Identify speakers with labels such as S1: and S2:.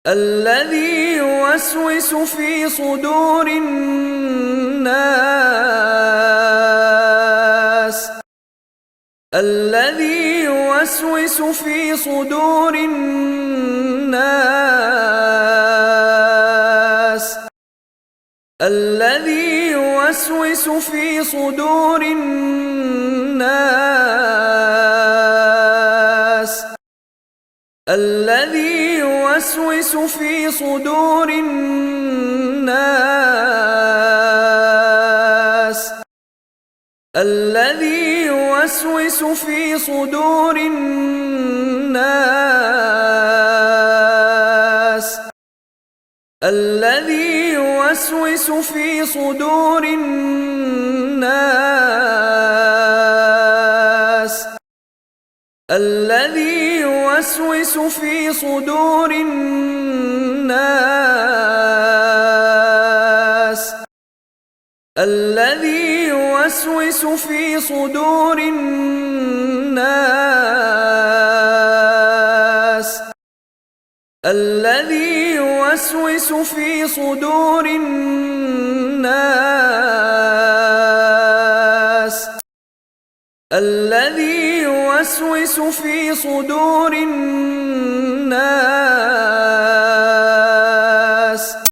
S1: الذي يوسوس في صدور الناس الذي يوسوس في صدور الناس الذي يوسوس في صدور الناس الذي يوسوس في صدور الناس الذي يوسوس في صدور الناس الذي يوسوس في صدور الناس الذي يوسوس في صدور الناس الذي يوسوس في صدور الناس الذي يوسوس في صدور الناس الذي يوسوس في صدور الناس